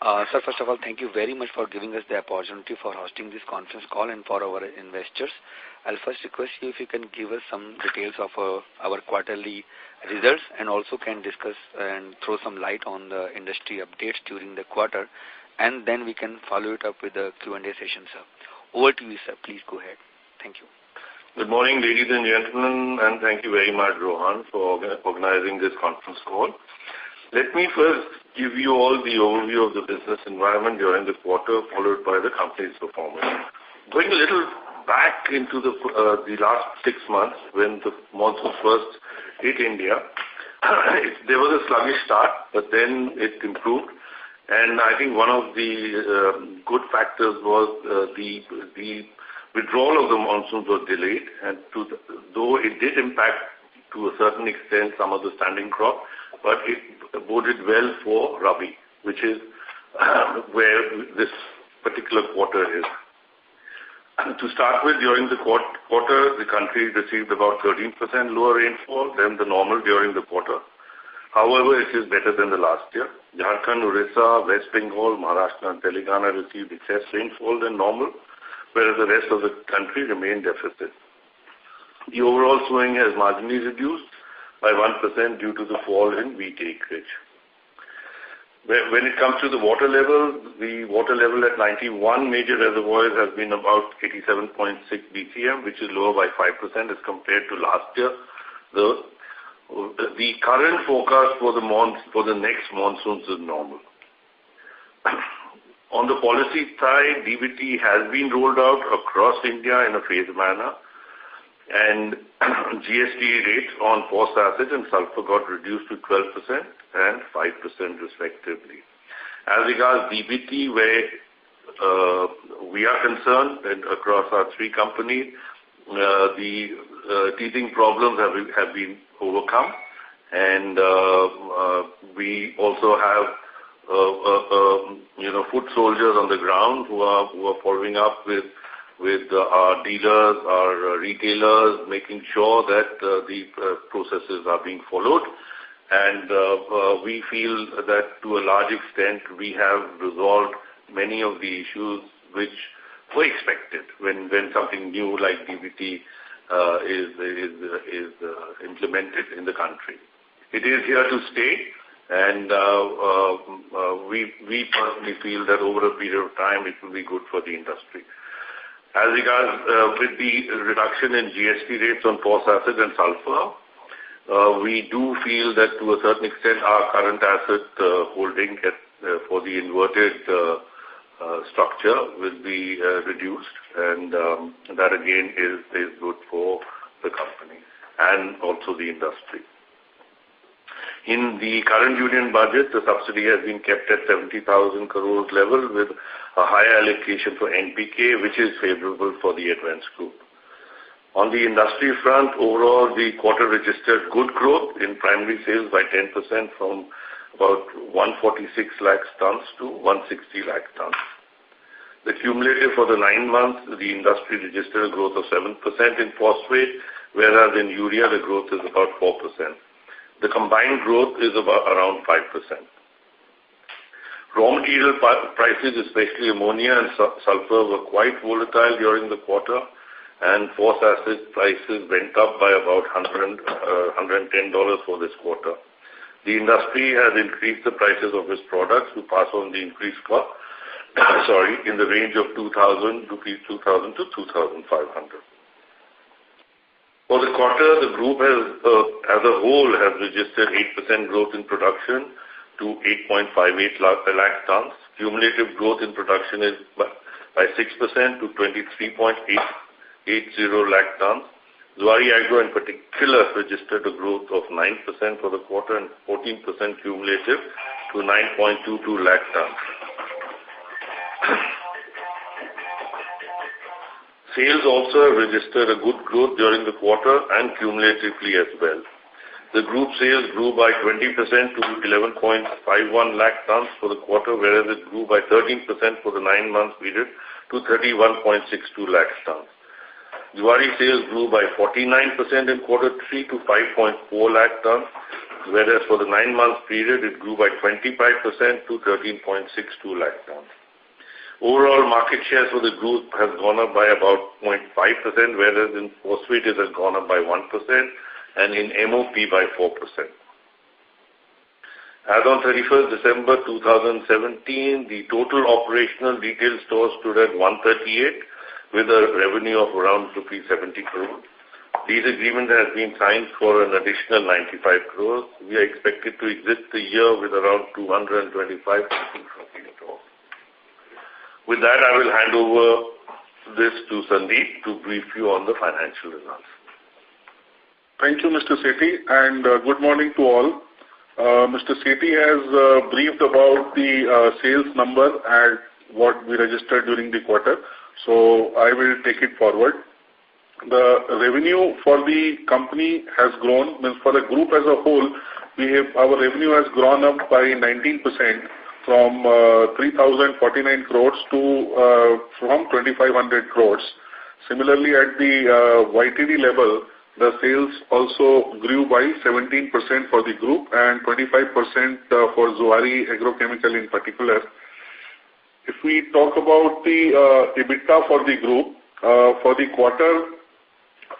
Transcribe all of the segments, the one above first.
Sir, first of all, thank you very much for giving us the opportunity for hosting this conference call and for our investors. I'll first request you if you can give us some details of our quarterly results and also can discuss and throw some light on the industry updates during the quarter, and then we can follow it up with the Q&A session, sir. Over to you, sir. Please go ahead. Thank you. Good morning, ladies and gentlemen, and thank you very much, Rohan, for organizing this conference call. Let me first give you all the overview of the business environment during the quarter, followed by the company's performance. Going a little back into the last 6 months, when the monsoon first hit India, there was a sluggish start, but then it improved. And I think one of the good factors was the withdrawal of the monsoons was delayed, and though it did impact to a certain extent some of the standing crop, but it boded well for Rabi, which is where this particular quarter is. To start with, during the quarter, the country received about 13% lower rainfall than the normal during the quarter. However, it is better than the last year. Jharkhand, Orissa, West Bengal, Maharashtra and Telangana received excess rainfall than normal, whereas the rest of the country remained deficit. The overall sowing has marginally reduced by 1% due to the fall in wheat acreage. When it comes to the water level at 91 major reservoirs has been about 87.6 BCM, which is lower by 5% as compared to last year. The current forecast for the next monsoons is normal. On the policy side, DBT has been rolled out across India in a phased manner, and GST rates on phosphoric acid and sulfur got reduced to 12% and 5% respectively. As regards DBT, where we are concerned, and across our 3 companies, the teething problems have been overcome, and we also have foot soldiers on the ground who are following up with our dealers, our retailers, making sure that the processes are being followed. And we feel that to a large extent we have resolved many of the issues which were expected when something new like DBT is implemented in the country. It is here to stay, and we personally feel that over a period of time it will be good for the industry. As regards with the reduction in GST rates on phosphoric acid and sulfur, we do feel that to a certain extent our current asset holding for the inverted structure will be reduced, and that again is good for the company and also the industry. In the current union budget, the subsidy has been kept at 70,000 crores level with a higher allocation for NPK, which is favorable for the advanced group. On the industry front, overall the quarter registered good growth in primary sales by 10% from about 146 lakh tons to 160 lakh tons. The cumulative for the 9 months, the industry registered a growth of 7% in phosphate, whereas in urea the growth is about 4%. The combined growth is about around 5%. Raw material prices, especially ammonia and sulfur, were quite volatile during the quarter, and phosphoric acid prices went up by about $110 for this quarter. The industry has increased the prices of its products to pass on the increased cost, in the range of 2,000 to 2,500. For the quarter, the group as a whole has registered 8% growth in production to 8.58 lakh tons. Cumulative growth in production is by 6% to 23.880 lakh tons. Zuari Agro in particular registered a growth of 9% for the quarter and 14% cumulative to 9.22 lakh tons. Sales also have registered a good growth during the quarter and cumulatively as well. The group sales grew by 20% to 11.51 lakh tons for the quarter, whereas it grew by 13% for the 9-month period to 31.62 lakh tons. Zuari sales grew by 49% in quarter 3 to 5.4 lakh tons, whereas for the 9-month period, it grew by 25% to 13.62 lakh tons. Overall market share for the group has gone up by about 0.5%, whereas in phosphate it has gone up by 1% and in MOP by 4%. As on 31st December 2017, the total operational retail stores stood at 138 with a revenue of around rupees 70 crore. These agreements have been signed for an additional 95 crores. We are expected to exit the year with around 225 to 230 crores. With that, I will hand over this to Sandeep to brief you on the financial results. Thank you, Mr. Sethi, and good morning to all. Mr. Sethi has briefed about the sales number and what we registered during the quarter, so I will take it forward. The revenue for the company has grown, means for the group as a whole, our revenue has grown up by 19% from 3,049 crores to from 2,500 crores. Similarly, at the YTD level, the sales also grew by 17% for the group and 25% for Zuari Agro Chemicals in particular. If we talk about the EBITDA for the group, for the quarter,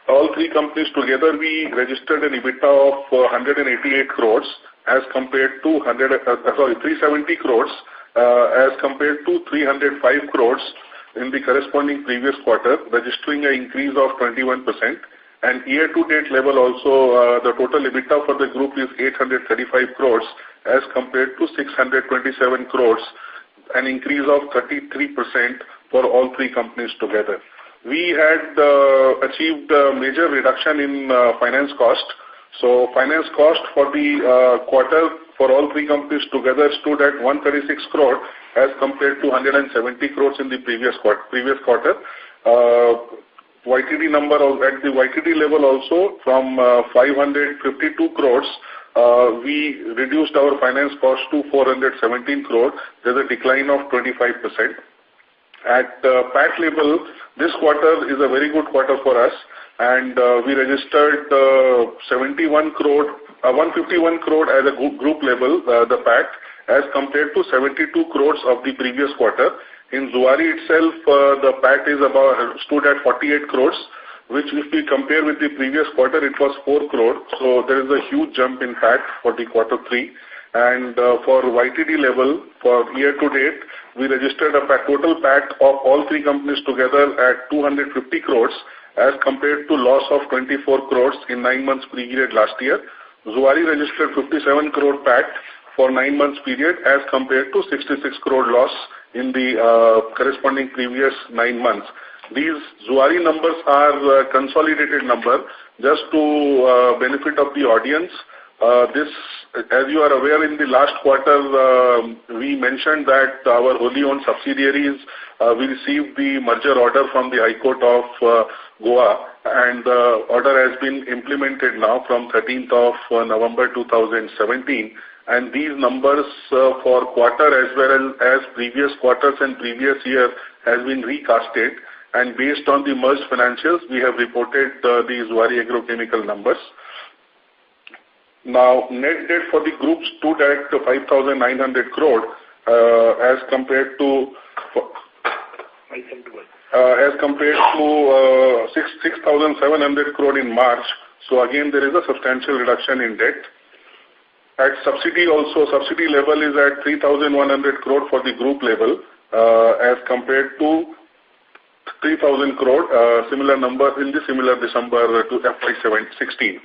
all three companies together, we registered an EBITDA of 188 crores as compared to 370 crores as compared to 305 crores in the corresponding previous quarter, registering an increase of 21%. And year-to-date level also, the total EBITDA for the group is 835 crores as compared to 627 crores, an increase of 33% for all three companies together. We had achieved a major reduction in finance cost. So finance cost for the quarter for all three companies together stood at 136 crore as compared to 170 crores in the previous quarter. YTD number at the YTD level also from 552 crores, we reduced our finance cost to 417 crore. There's a decline of 25%. At PAT level, this quarter is a very good quarter for us, and we registered 151 crore at a group level, the PAT, as compared to 72 crores of the previous quarter. In Zuari itself, the PAT stood at 48 crores, which if we compare with the previous quarter, it was 4 crore. So there is a huge jump in PAT for the quarter 3. And for YTD level, for year to date, we registered a total PAT of all three companies together at 250 crores as compared to loss of 24 crores in 9 months period last year. Zuari registered 57 crore PAT for 9 months period as compared to 66 crore loss in the corresponding previous 9 months. These Zuari numbers are consolidated number. Just to benefit of the audience, this, as you are aware, in the last quarter, we mentioned that our wholly owned subsidiaries, we received the merger order from the High Court of Goa, and the order has been implemented now from 13th of November 2017. And these numbers for quarter as well as previous quarters and previous year has been recasted. And based on the merged financials, we have reported the Zuari Agro Chemical numbers. Now, net debt for the group stood at 5,900 crore as compared to 6,700 crore in March. So again, there is a substantial reduction in debt. At subsidy also, subsidy level is at 3,100 crore for the group level as compared to 3,000 crore, similar number in the similar December to FY16.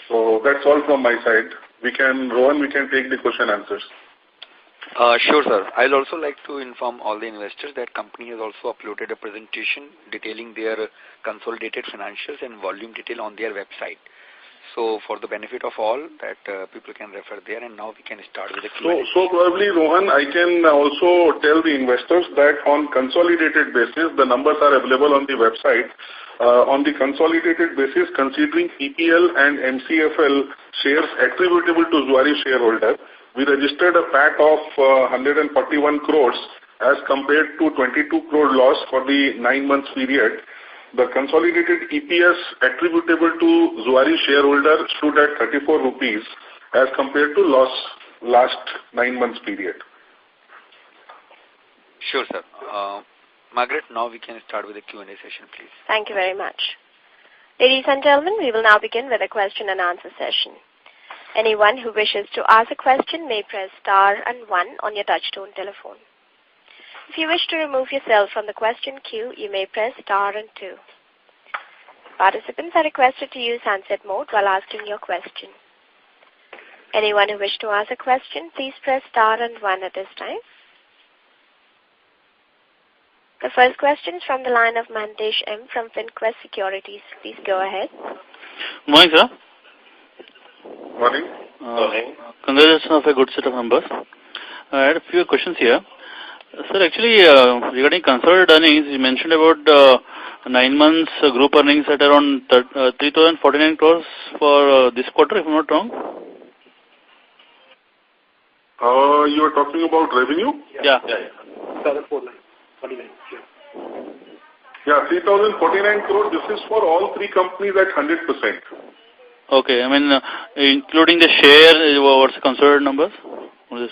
So that's all from my side. Rohan, we can take the question answers. Sure, sir. I'll also like to inform all the investors that company has also uploaded a presentation detailing their consolidated financials and volume detail on their website. So for the benefit of all, that people can refer there, and now we can start with the Q&A. So probably, Rohan, I can also tell the investors that on consolidated basis, the numbers are available on the website. On the consolidated basis, considering EPL and MCFL shares attributable to Zuari shareholder, we registered a PAT of 141 crores as compared to 22 crore loss for the 9 months period. the consolidated EPS attributable to Zuari shareholder stood at 34 rupees as compared to loss last 9 months period. Sure, sir. Margaret, now we can start with the Q&A session, please. Thank you very much. Ladies and gentlemen, we will now begin with a question and answer session. Anyone who wishes to ask a question may press star and 1 on your touchtone telephone. If you wish to remove yourself from the question queue, you may press star and 2. Participants are requested to use handset mode while asking your question. Anyone who wishes to ask a question, please press star and 1 at this time. The first question is from the line of Mantesh M. from FinQuest Securities. Please go ahead. Morning, sir. Morning. Congratulations on a good set of numbers. I had a few questions here. Sir, actually, regarding consolidated earnings, you mentioned about 9 months group earnings at around 3,049 crores for this quarter, if I'm not wrong. You are talking about revenue? Yeah. 3,049 crores. This is for all 3 companies at 100%. Okay, I mean, including the share, what's the consolidated numbers? What is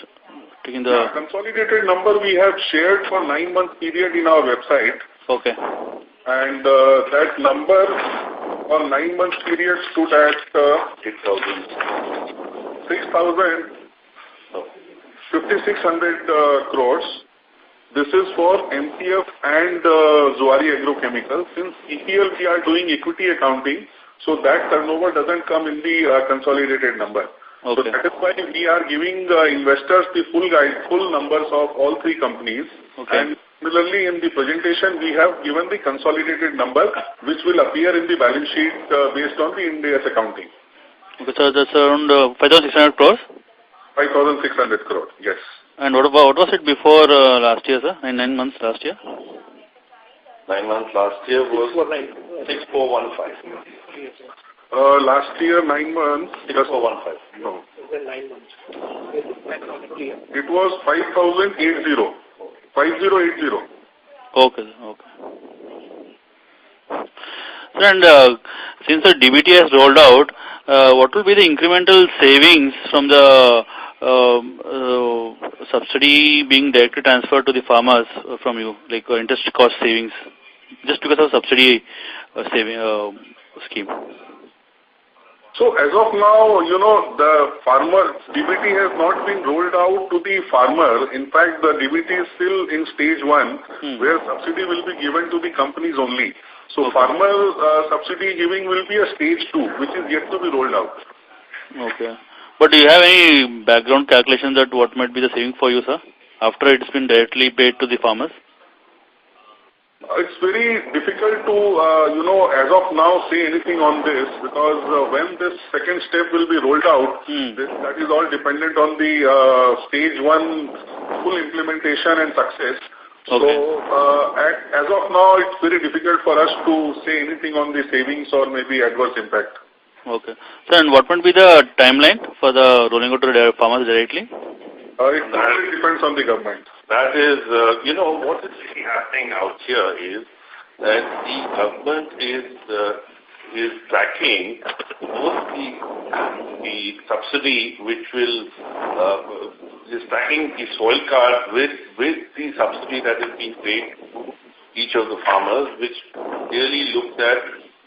taking the consolidated number we have shared for 9 month period in our website. Okay. And that number for 9 months period stood at 5,600 crores. This is for MCF and Zuari Agro Chemicals. Since EPL we are doing equity accounting, so that turnover doesn't come in the consolidated number. Okay. So that is why we are giving investors the full numbers of all 3 companies. Okay. And similarly, in the presentation, we have given the consolidated number, which will appear in the balance sheet based on the Ind AS accounting. Okay, so that's around 5,600 crores? 5,600 crore, yes. And what was it before last year, sir? In 9 months last year? 9 months last year was 6,415. Last year, 9 months. 6,415. No. 9 months. It was 5,080. 5,080. Okay. Sir, and since the DBT has rolled out, what will be the incremental savings from the subsidy being directly transferred to the farmers from you, like interest cost savings, just because of subsidy saving scheme? So as of now, the farmer DBT has not been rolled out to the farmer. In fact, the DBT is still in stage 1, where subsidy will be given to the companies only. So okay. Farmer subsidy giving will be a stage 2, which is yet to be rolled out. Okay. But do you have any background calculations that what might be the saving for you, sir, after it's been directly paid to the farmers? It's very difficult to, as of now say anything on this, because when this second step will be rolled out, that is all dependent on the stage 1 full implementation and success. Okay. So as of now, it's very difficult for us to say anything on the savings or maybe adverse impact. Okay. Sir, and what would be the timeline for the rolling out to the farmers directly? It totally depends on the government. That is, what is really happening out here is that the government is tracking both the subsidy, which is tracking the soil card with the subsidy that is being paid to each of the farmers, which really looks at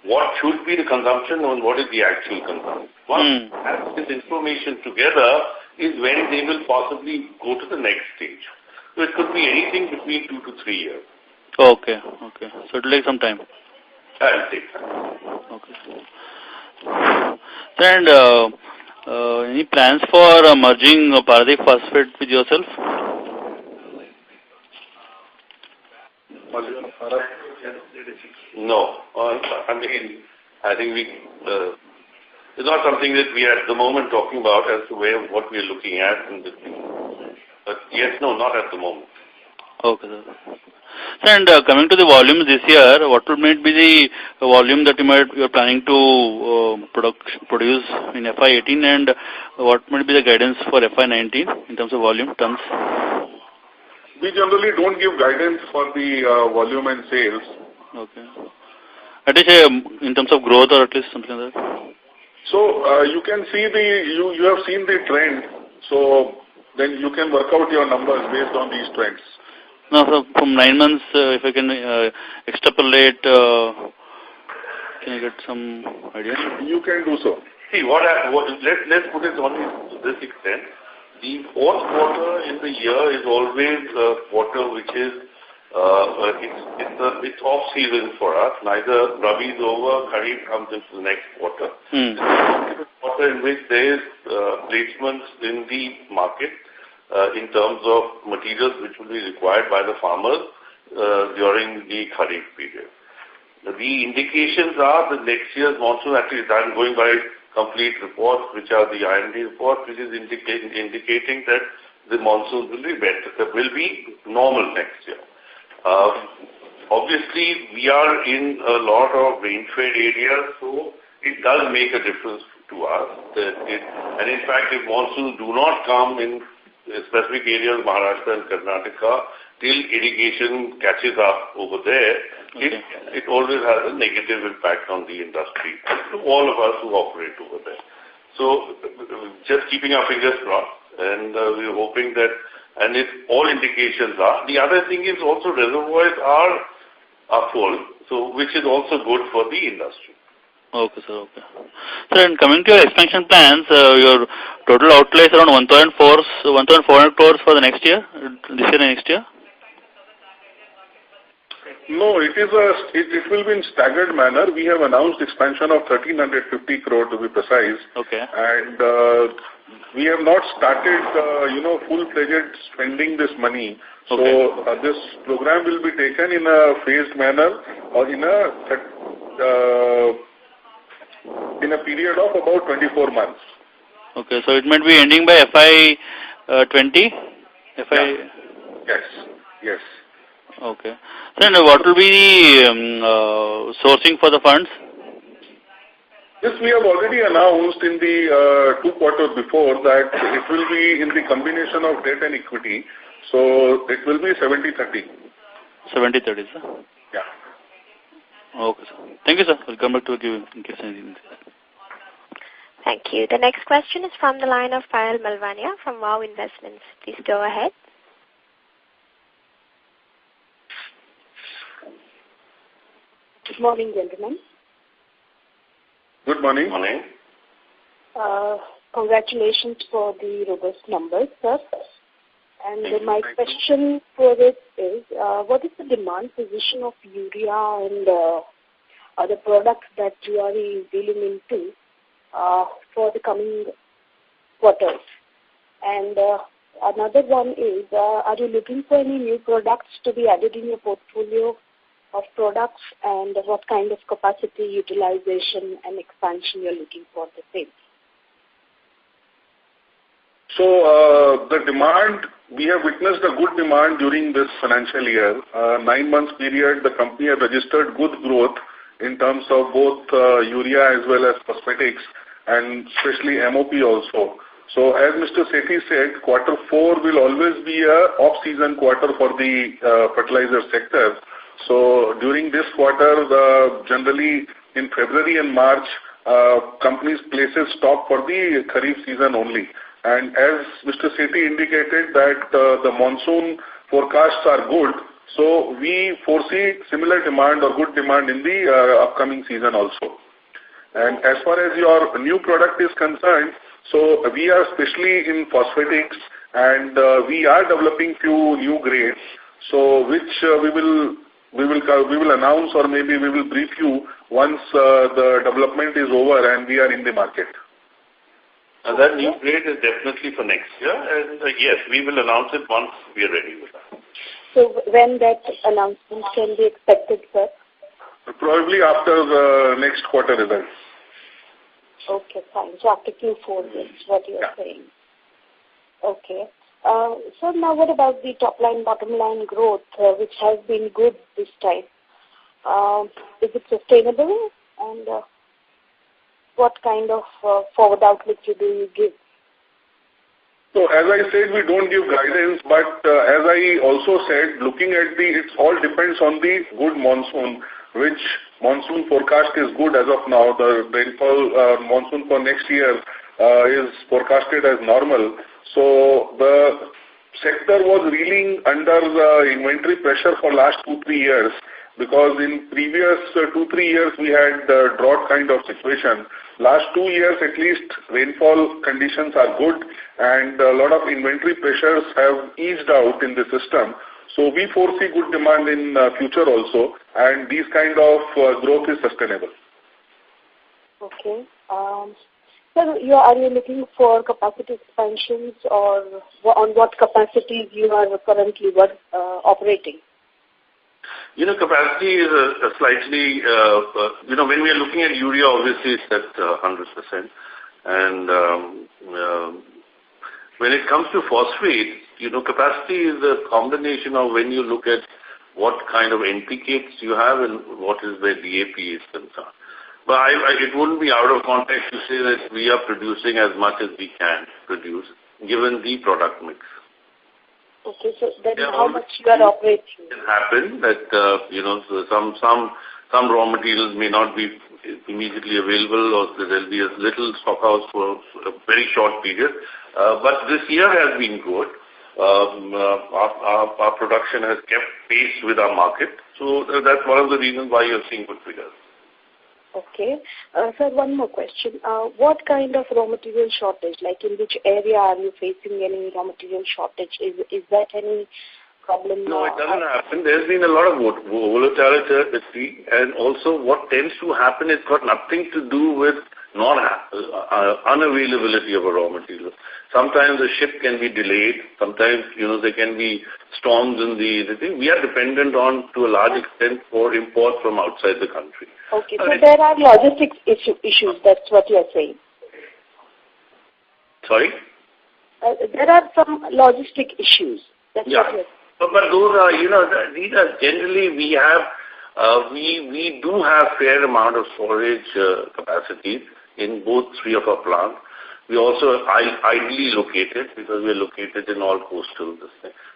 what should be the consumption and what is the actual consumption. Once have this information together is when they will possibly go to the next stage. So it could be anything between 2 to 3 years. Okay. So it will take some time. That will take time. Okay. Sir, and any plans for merging Paradeep Phosphate with yourself? No. I think it's not something that we are at the moment talking about as to what we are looking at in this thing. But yes, no, not at the moment. Okay, sir. And coming to the volumes this year, what would be the volume that you are planning to produce in FY18, and what might be the guidance for FY19 in terms of volume tons? We generally don't give guidance for the volume and sales. Okay. At least in terms of growth or at least something like that? So you can see you have seen the trend. So then you can work out your numbers based on these trends. No, so from 9 months, if I can extrapolate, can I get some idea? You can do so. See, let's put it on this extent. The fourth quarter in the year is always a quarter which is it's off season for us. Neither Rabi is over, Kharif comes into the next quarter. It's a quarter in which there is placements in the market in terms of materials which will be required by the farmers during the Kharif period. The indications are that next year's monsoon, actually I'm going by complete reports, which are the IMD reports, which is indicating that the monsoon will be better, will be normal next year. Obviously, we are in a lot of rain-fed areas, so it does make a difference to us. And in fact, if monsoons do not come in specific areas, Maharashtra and Karnataka, till irrigation catches up over there, it always has a negative impact on the industry, to all of us who operate over there. So just keeping our fingers crossed, and we're hoping that, and if all indications are, the other thing is also reservoirs are full, so which is also good for the industry. Okay, sir. Okay. Sir, and coming to your expansion plans, your total outlay is around 1,400 crores for the next year, this year and next year? No, it will be in staggered manner. We have announced expansion of 1,350 crore to be precise. Okay. And we have not started, full-fledged spending this money. Okay. So this program will be taken in a phased manner or in a period of about 24 months. Okay, so it might be ending by FY20? Yes. Okay. Then what will be the sourcing for the funds? This we have already announced in the 2 quarters before that it will be in the combination of debt and equity. So it will be 70-30. 70-30, sir? Yeah. Okay, sir. Thank you, sir. We'll come back to you in case anything. Thank you. The next question is from the line of Payal Malvania from Wow Investments. Please go ahead. Good morning, gentlemen. Good morning. Morning. Congratulations for the robust numbers, sir. And my question for this is, what is the demand position of urea and other products that Zuari is dealing into for the coming quarters? And another one is, are you looking for any new products to be added in your portfolio of products, and what kind of capacity utilization and expansion you're looking for the same? So the demand, we have witnessed a good demand during this financial year. 9 months period, the company has registered good growth in terms of both urea as well as phosphatics, and especially MOP also. So as Mr. Sethi said, quarter 4 will always be a off-season quarter for the fertilizer sector. So during this quarter, generally in February and March, companies places stock for the Kharif season only. And as Mr. Sethi indicated that the monsoon forecasts are good, so we foresee similar demand or good demand in the upcoming season also. And as far as your new product is concerned, so we are especially in phosphatics, and we are developing few new grades, so which we will announce, or maybe we will brief you once the development is over and we are in the market. And that new grade is definitely for next year, and yes, we will announce it once we are ready with that. So when that announcement can be expected, sir? Probably after the next quarter results. Okay, fine. So after Q4 is what you are saying. Okay. So now what about the top line, bottom line growth, which has been good this time? Is it sustainable? And what kind of forward outlook do you give? So as I said, we don't give guidance, but as I also said, looking at it all depends on the good monsoon. which monsoon forecast is good as of now. The rainfall monsoon for next year is forecasted as normal. So the sector was reeling under the inventory pressure for last 2-3 years, because in previous 2-3 years we had drought kind of situation. Last 2 years at least rainfall conditions are good and a lot of inventory pressures have eased out in the system. So we foresee good demand in future also, and these kind of growth is sustainable. Okay. So are you looking for capacity expansions, or on what capacities you are currently operating? Capacity is a slightly, when we are looking at urea, obviously it's at 100%. And when it comes to phosphate, capacity is a combination of when you look at what kind of NPKs you have and what is where DAP is concerned. But it wouldn't be out of context to say that we are producing as much as we can produce, given the product mix. Okay, so then how much you are operating? It happened that, so some raw materials may not be immediately available, or there will be a little stockhouse for a very short period. But this year has been good. Our production has kept pace with our market. So that's one of the reasons why you're seeing good figures. Okay. Sir, one more question. What kind of raw material shortage, like in which area are you facing any raw material shortage? Is that any problem? No, it doesn't happen. There's been a lot of volatility, and also what tends to happen, it's got nothing to do with unavailability of a raw material. Sometimes the ship can be delayed. Sometimes, there can be storms in the thing. We are dependent on, to a large extent, for import from outside the country. Okay, so there are logistics issues, that's what you are saying. Sorry? There are some logistic issues. That's what you are saying. But those are, these are generally we do have fair amount of storage capacities in both 3 of our plants. We also ideally located, because we are located in all coastal.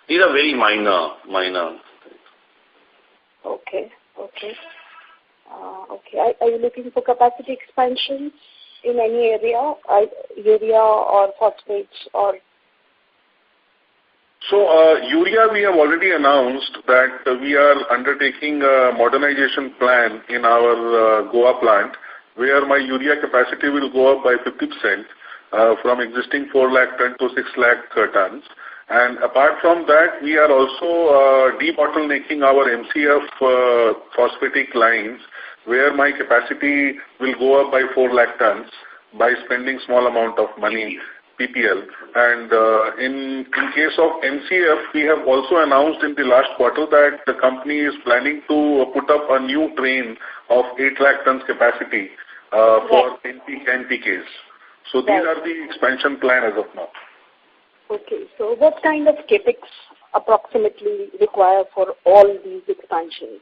These are very minor things. Okay. Are you looking for capacity expansion in any area, urea or phosphates or? So urea, we have already announced that we are undertaking a modernization plan in our Goa plant, where my urea capacity will go up by 50% from existing 4 lakh ton to 6 lakh tons. And apart from that, we are also debottlenecking our MCF phosphatic lines, where my capacity will go up by 4 lakh tons by spending small amount of money, PPL. And in case of MCF, we have also announced in the last quarter that the company is planning to put up a new train of 8 lakh tons capacity for NPKs. So these are the expansion plan as of now. Okay, so what kind of capex approximately require for all these expansions?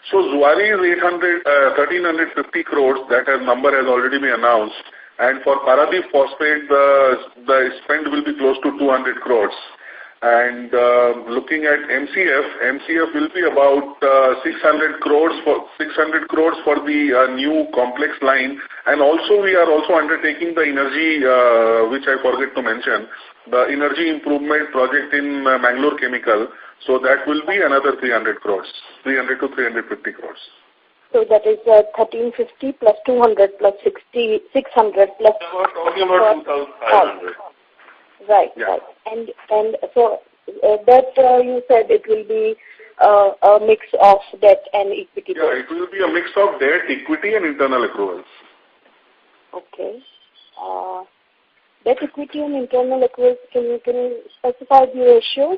So Zuari is 1,350 crores. That number has already been announced. And for Paradip Phosphate, the spend will be close to 200 crores. And looking at MCF will be about 600 crores for the new complex line. And also we are also undertaking the energy, which I forget to mention, the energy improvement project in Mangalore Chemical. So that will be another 300 crores, 300 to 350 crores. So that is 1350 plus 200 plus 600 plus. We're talking about 2,500. Right, yeah. Right. And so that you said it will be a mix of debt and equity. Yeah, it will be a mix of debt, equity, and internal accruals. Okay. Debt, equity, and internal accruals. Can you specify the ratio,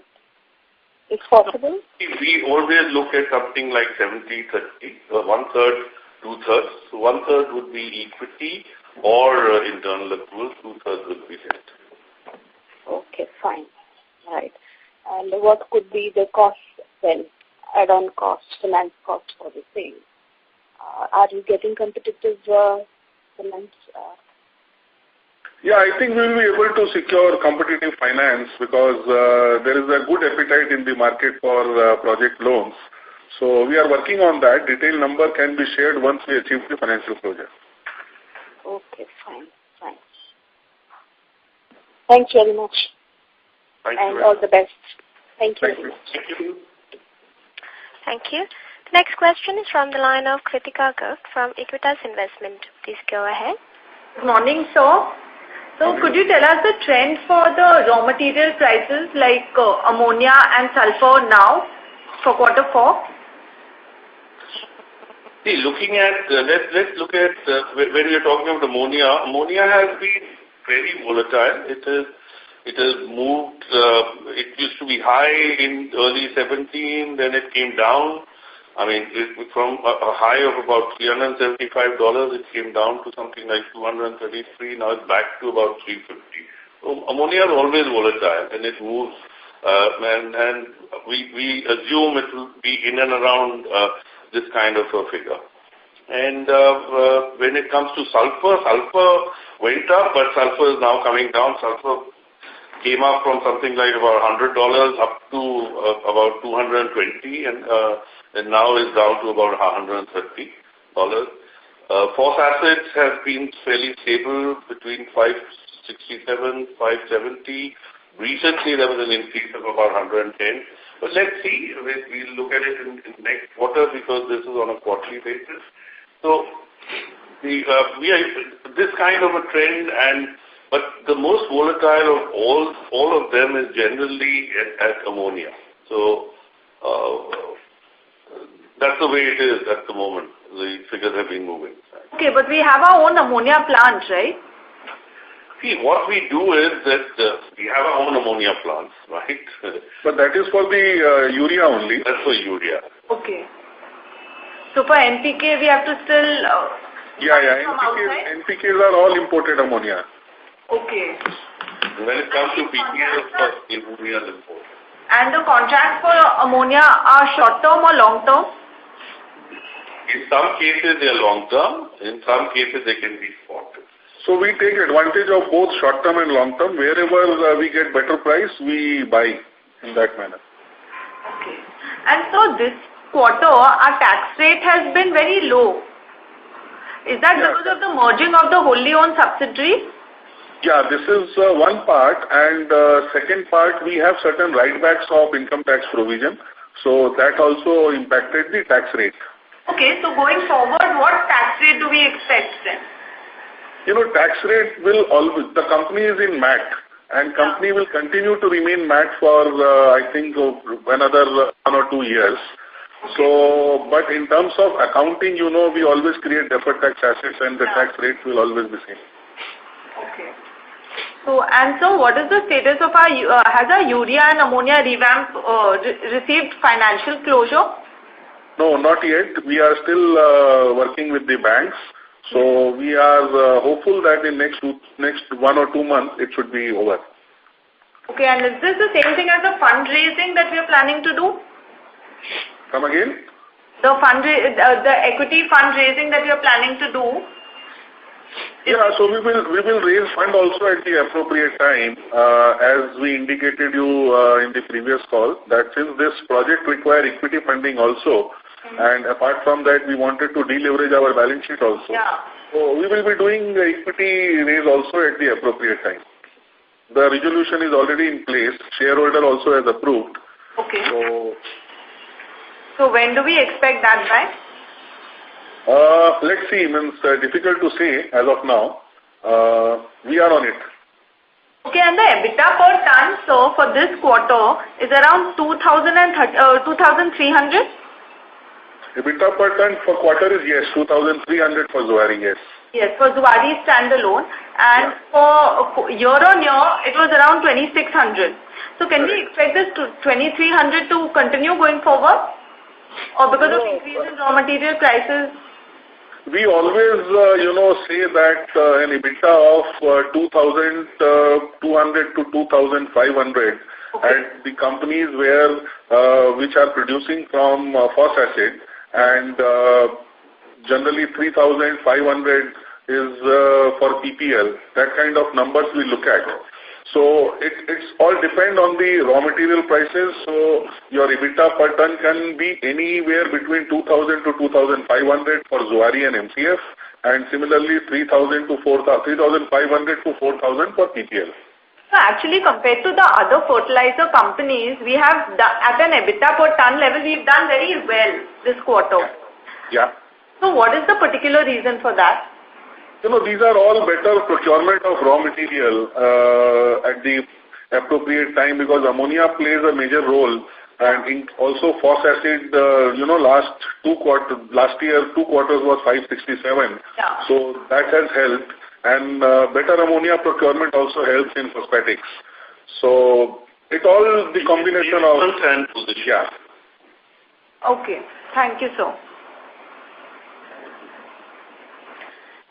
if possible? We always look at something like 70-30, 1/3, 2/3. So 1/3 would be equity or internal accruals, 2/3 would be debt. Okay, fine. Right. And what could be the cost then, add-on cost, finance cost for the same? Are you getting competitive finance? Yeah, I think we will be able to secure competitive finance because there is a good appetite in the market for project loans. So we are working on that. Detailed number can be shared once we achieve the financial closure. Okay, fine. Thank you very much. Thank you. And all the best. Thank you very much. Thank you. Thank you. The next question is from the line of Kritika Garg from Equitas Investment. Please go ahead. Good morning, sir. So could you tell us the trend for the raw material prices like ammonia and sulfur now for quarter 4? See, looking at, let's look at when we are talking about ammonia. Ammonia has been very volatile. It has moved. It used to be high in early 17, then it came down. I mean, from a high of about $375, it came down to something like 233. Now it's back to about 350. So ammonia is always volatile, and it moves. And we assume it will be in and around this kind of a figure. And when it comes to sulfur went up, but sulfur is now coming down. Sulfur came up from something like about $100 up to about 220, and now is down to about $130. Phos acids has been fairly stable between 567, 570. Recently, there was an increase of about 110. But let's see. We'll look at it in next quarter because this is on a quarterly basis. So we are this kind of a trend, but the most volatile of all of them is generally at ammonia. So that's the way it is at the moment. The figures have been moving. Okay, but we have our own ammonia plant, right? See, what we do is that we have our own ammonia plants, right? But that is for the urea only. That's for urea. Okay. So for NPK, we have to still... NPKs are all imported ammonia. Okay. When it comes to PKs, urea is imported. And the contracts for ammonia are short-term or long-term? In some cases, they are long-term. In some cases, they can be spot. So we take advantage of both short-term and long-term. Wherever we get better price, we buy in that manner. Okay. And so this quarter, our tax rate has been very low. Is that because of the merging of the wholly owned subsidiary? Yeah, this is one part, and second part, we have certain write-backs of income tax provision. So that also impacted the tax rate. Okay, so going forward, what tax rate do we expect then? Tax rate will always, the company is in MAT, and company will continue to remain MAT for, I think, another 1 or 2 years. Okay. So, but in terms of accounting, we always create deferred tax assets, and the tax rate will always be same. Okay. So what is the status of has our urea and ammonia revamp received financial closure? No, not yet. We are still working with the banks. So we are hopeful that in next 1 or 2 months, it should be over. Okay, and is this the same thing as the fundraising that we are planning to do? Come again? The equity fundraising that we are planning to do. Yeah, so we will raise fund also at the appropriate time, as we indicated you in the previous call, that since this project requires equity funding also, and apart from that, we wanted to deleverage our balance sheet also. Yeah. So we will be doing equity raise also at the appropriate time. The resolution is already in place. Shareholder also has approved. Okay. So when do we expect that by? Let's see. Difficult to say as of now. We are on it. Okay, and the EBITDA per ton, so for this quarter, is around 2,300? EBITDA per ton for quarter is, yes, 2,300 for Zuari, yes. Yes, for Zuari standalone. And for year on year, it was around 2,600. So can we expect this to 2,300 to continue going forward? Or because of increase in raw material prices? We always, say that an EBITDA of 2,200 to 2,500 at the companies which are producing from phos acid, and generally 3,500 is for PPL. That kind of numbers we look at. So it's all depend on the raw material prices. So your EBITDA per ton can be anywhere between 2,000 to 2,500 for Zuari and MCF, and similarly 3,000 to 3,500 to 4,000 for PPL. So actually, compared to the other fertilizer companies, we have at an EBITDA per ton level, we've done very well this quarter. Yeah. So what is the particular reason for that? These are all better procurement of raw material at the appropriate time, because ammonia plays a major role, and also phosphoric acid. Last year 2 quarters was 567. Yeah. So that has helped, and better ammonia procurement also helps in phosphatics. So it all the combination of and position. Yeah. Okay. Thank you, sir.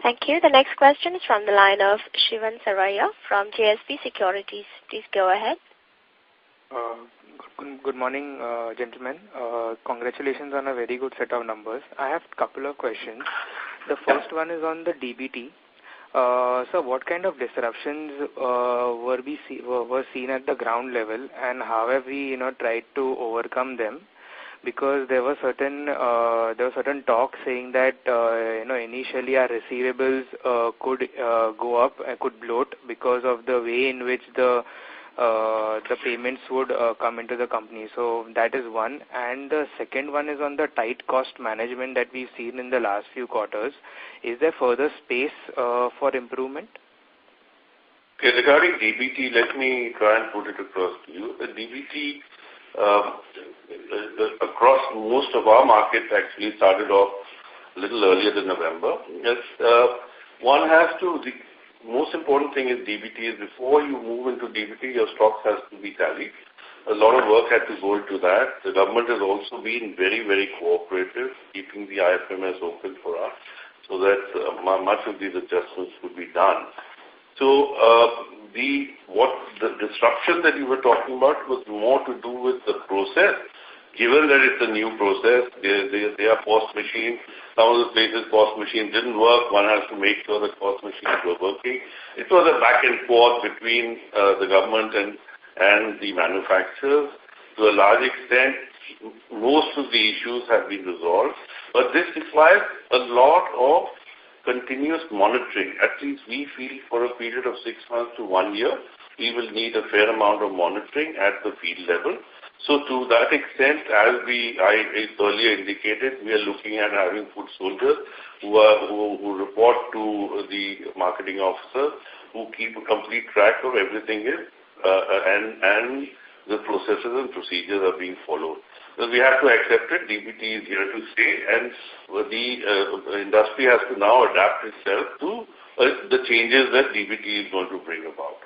Thank you. The next question is from the line of Shivan Saraya from JSP Securities. Please go ahead. Good morning, gentlemen. Congratulations on a very good set of numbers. I have a couple of questions. The first one is on the DBT. So what kind of disruptions were seen at the ground level, and how have we tried to overcome them? Because there were certain talk saying that initially our receivables could go up, could bloat because of the way in which the payments would come into the company. So that is one. And the second one is on the tight cost management that we've seen in the last few quarters. Is there further space for improvement? Okay, regarding DBT, let me try and put it across to you. The DBT across most of our markets actually started off a little earlier than November. Yes, one has to. The most important thing is DBT is before you move into DBT, your stocks has to be tallied. A lot of work had to go into that. The government has also been very, very cooperative, keeping the IFMS open for us, so that much of these adjustments could be done. So the disruption that you were talking about was more to do with the process. Given that it's a new process, they are POS machines. Some of the places POS machines didn't work. One has to make sure that POS machines were working. It was a back and forth between the government and the manufacturers. To a large extent, most of the issues have been resolved. But this requires a lot of continuous monitoring. At least we feel for a period of 6 months to 1 year, we will need a fair amount of monitoring at the field level. So to that extent, as I earlier indicated, we are looking at having foot soldiers who report to the marketing officer, who keep a complete track of everything and the processes and procedures are being followed. So we have to accept it. DBT is here to stay, and the industry has to now adapt itself to the changes that DBT is going to bring about.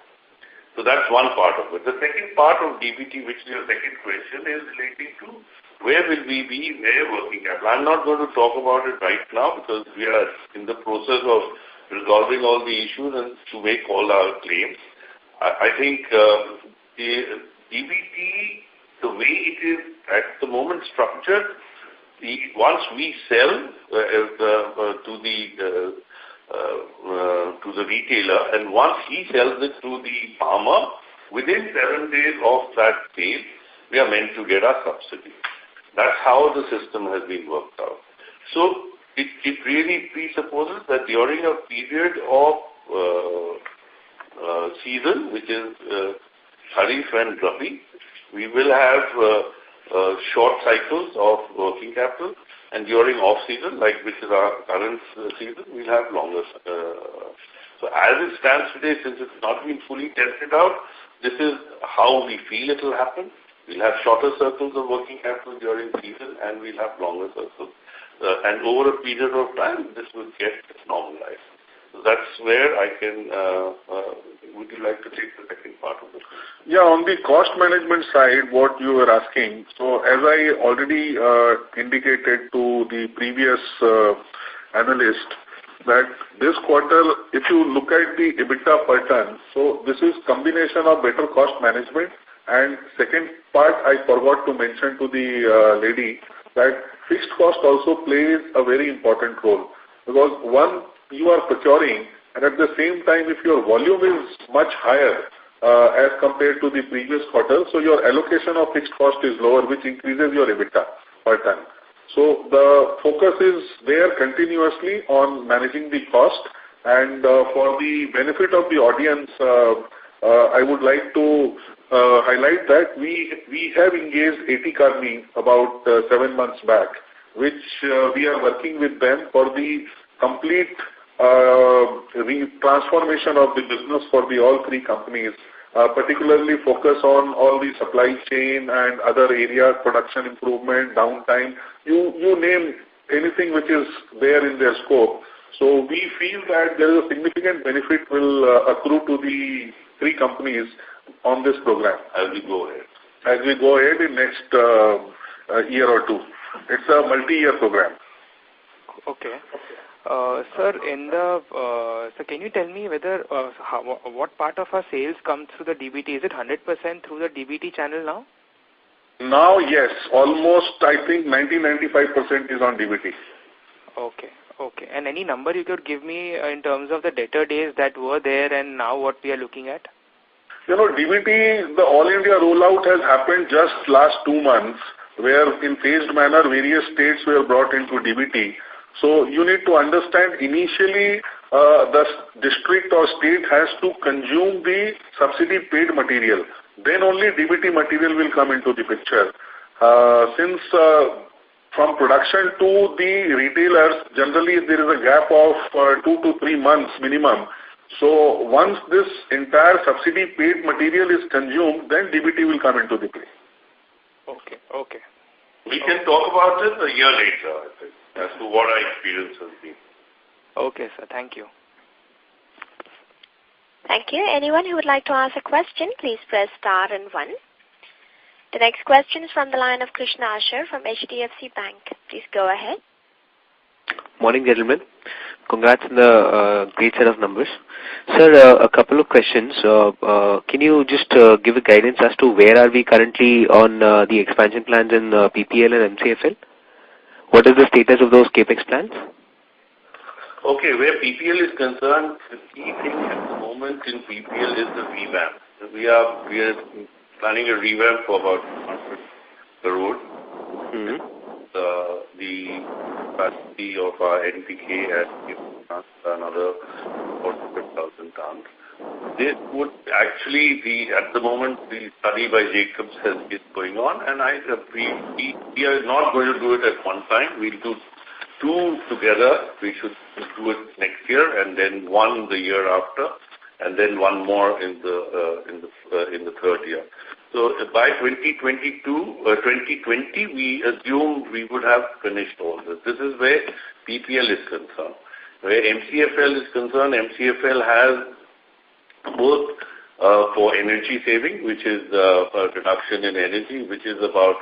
So that's one part of it. The second part of DBT, which is your second question, is relating to where will we be, where working capital. I'm not going to talk about it right now because we are in the process of resolving all the issues and to make all our claims. I think the DBT, the way it is at the moment structured, once we sell to the retailer, and once he sells it to the farmer, within 7 days of that sale, we are meant to get our subsidy. That's how the system has been worked out. So it really presupposes that during a period of season, which is Kharif and Rabi, we will have short cycles of working capital, and during off-season, like which is our current season, we'll have longer. So as it stands today, since it's not been fully tested out, this is how we feel it will happen. We'll have shorter circles of working capital during season, and we'll have longer circles. And over a period of time, this will get normalized. So that's where I can... would you like to take the second part of it? Yeah, on the cost management side, what you were asking, so as I already indicated to the previous analyst, that this quarter, if you look at the EBITDA per ton, so this is combination of better cost management, and second part I forgot to mention to the lady, that fixed cost also plays a very important role, because one, you are procuring, and at the same time, if your volume is much higher, as compared to the previous quarter. So your allocation of fixed cost is lower, which increases your EBITDA per ton. So the focus is there continuously on managing the cost. And for the benefit of the audience, I would like to highlight that we have engaged A.T. Kearney about 7 months back, which we are working with them for the complete transformation of the business for all three companies, particularly focus on all the supply chain and other areas, production improvement, downtime, you name anything which is there in their scope. So we feel that there is a significant benefit will accrue to the three companies on this program as we go ahead. As we go ahead in next year or two. It's a multi-year program. Okay. Sir, so can you tell me whether what part of our sales comes through the DBT? Is it 100% through the DBT channel now? Now, yes. Almost, I think, 90-95% is on DBT. Okay. Okay. And any number you could give me in terms of the debtor days that were there and now what we are looking at? You know, DBT, the All India rollout has happened just last 2 months, where in phased manner various states were brought into DBT. So you need to understand initially the district or state has to consume the subsidy paid material. Then only DBT material will come into the picture. Since from production to the retailers, generally there is a gap of 2 to 3 months minimum. So once this entire subsidy paid material is consumed, then DBT will come into the play. Okay, okay. We can talk about this a year later, I think, as to what our experience has been. Okay, sir. Thank you. Thank you. Anyone who would like to ask a question, please press star and 1. The next question is from the line of Krishna Asher from HDFC Bank. Please go ahead. Morning, gentlemen. Congrats on the great set of numbers. Sir, a couple of questions. Can you just give a guidance as to where are we currently on the expansion plans in PPL and MCFL? What is the status of those capex plans? Okay, where PPL is concerned, the key thing at the moment in PPL is the revamp. We are planning a revamp for about 100 crore. The capacity of our NPK has given us another 400,000 tons. This would actually be, at the moment, the study by Jacobs is going on, and we are not going to do it at one time. We'll do 2 together. We should do it next year, and then 1 the year after, and then 1 more in the third year. So by 2020, we assume we would have finished all this. This is where PPL is concerned. Where MCFL is concerned, MCFL has both for energy saving, which is a reduction in energy, which is about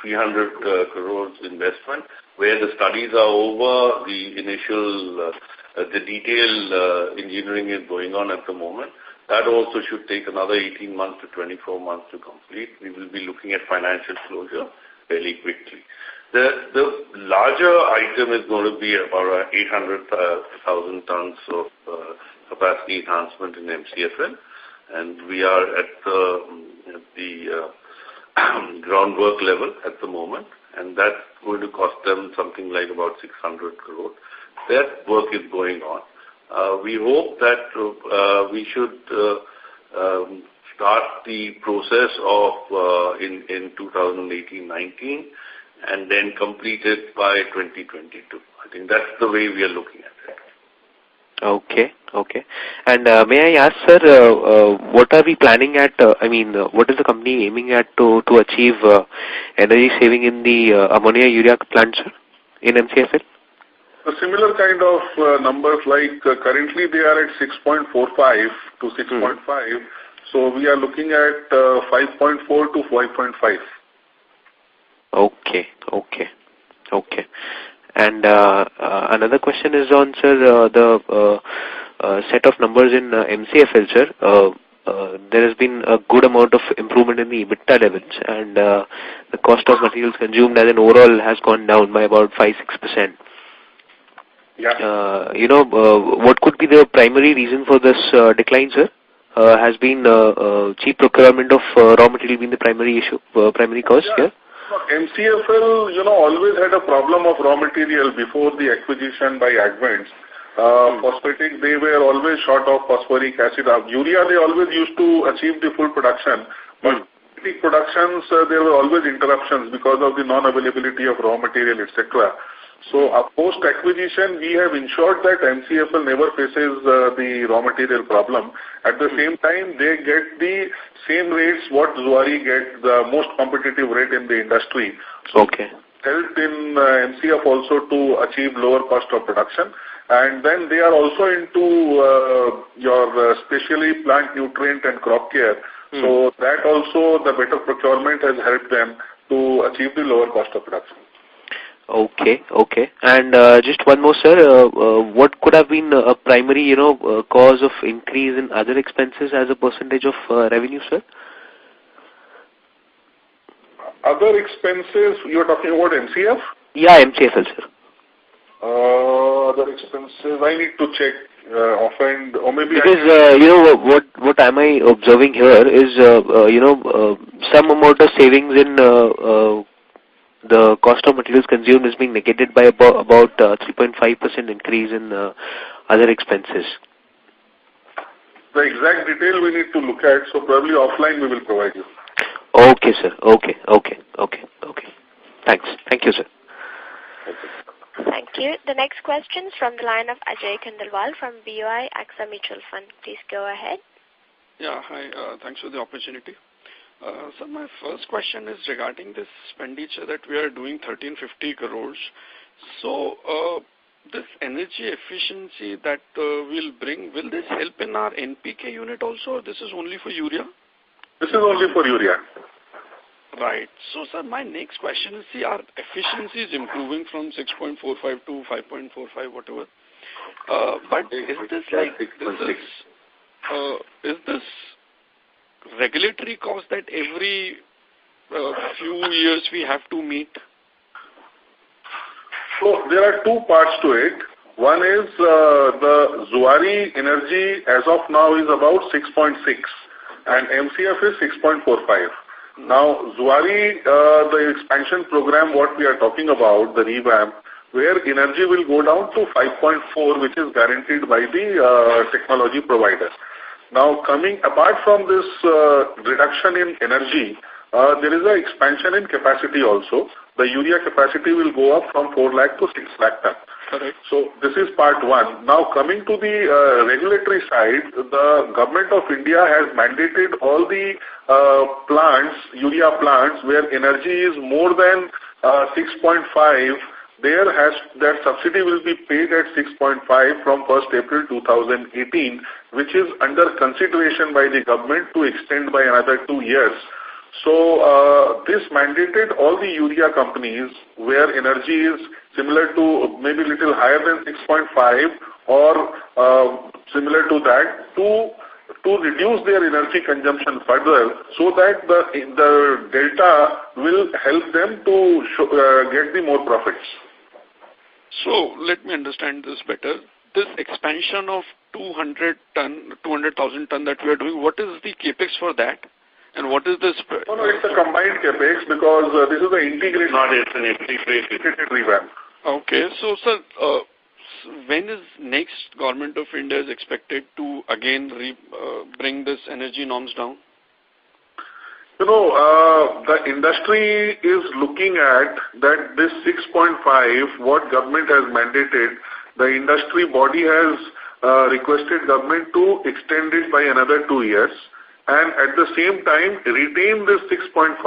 300 crores investment, where the studies are over, the initial, the detail engineering is going on at the moment. That also should take another 18 months to 24 months to complete. We will be looking at financial closure fairly quickly. The larger item is going to be about 800,000 tons of capacity enhancement in MCFL, and we are at the groundwork level at the moment, and that's going to cost them something like about 600 crore. That work is going on. We hope that we should start the process of in 2018-19 and then complete it by 2022. I think that's the way we are looking at it. Okay, okay. And may I ask, sir, what are we planning at, what is the company aiming at to achieve energy saving in the ammonia urea plant, sir, in MCFL? A similar kind of numbers, like currently they are at 6.45 to 6.5. So we are looking at 5.4 to 5.5. Okay, okay, okay. And another question is on, sir, the set of numbers in MCFL, sir. There has been a good amount of improvement in the EBITDA levels, and the cost of materials consumed as an overall has gone down by about 5-6%. Yeah. What could be the primary reason for this decline, sir? has been cheap procurement of raw material been the primary issue, primary cause here? MCFL, always had a problem of raw material before the acquisition by Advents. Phosphatic, they were always short of phosphoric acid. Urea, they always used to achieve the full production. But productions, there were always interruptions because of the non-availability of raw material, etc. So, post-acquisition, we have ensured that MCFL never faces the raw material problem. At the same time, they get the same rates what Zuari get, the most competitive rate in the industry. So, helped in MCF also to achieve lower cost of production. And then they are also into your specially plant nutrient and crop care. So that also, the better procurement has helped them to achieve the lower cost of production. Okay. And just one more, sir. What could have been a primary, cause of increase in other expenses as a percentage of revenue, sir? Other expenses, you are talking about MCF? Yeah, MCFL, sir. Other expenses, I need to check offhand, or maybe because what am I observing here is some amount of savings in the cost of materials consumed is being negated by about 3.5% increase in other expenses. The exact detail we need to look at, so probably offline we will provide you. Okay, sir. Okay. Thanks. Thank you, sir. Thank you. The next question is from the line of Ajay Khandelwal from BOI AXA Mutual Fund. Please go ahead. Yeah, hi. Thanks for the opportunity. So my first question is regarding this expenditure that we are doing 1350 crores. So this energy efficiency that we'll bring, will this help in our NPK unit also, or this is only for urea? This is only for urea. Right. So, sir, my next question is, see, our efficiency is improving from 6.45 to 5.45, whatever. But is this like, is this regulatory cost that every few years we have to meet? So, there are two parts to it. One is the Zuari energy as of now is about 6.6 and MCF is 6.45. Now, Zuari, the expansion program, what we are talking about, the revamp, where energy will go down to 5.4, which is guaranteed by the technology provider. Now, apart from this reduction in energy, there is an expansion in capacity also. The urea capacity will go up from 4 lakh to 6 lakh ton. Correct. So this is part one. Now coming to the regulatory side, the government of India has mandated all the urea plants where energy is more than 6.5. That subsidy will be paid at 6.5 from 1st April 2018, which is under consideration by the government to extend by another 2 years. So this mandated all the urea companies where energy is similar to maybe little higher than 6.5 or similar to that to reduce their energy consumption further so that the delta will help them to get the more profits. So let me understand this better. This expansion of 200,000 ton that we are doing, what is the capex for that? And what is this? No, it's a combined capex because this is an integrated. Not it's an integrated revamp. Okay, so sir, when is next government of India is expected to again bring this energy norms down? The industry is looking at that this 6.5, what government has mandated, the industry body has requested government to extend it by another 2 years. And at the same time, retain this 6.5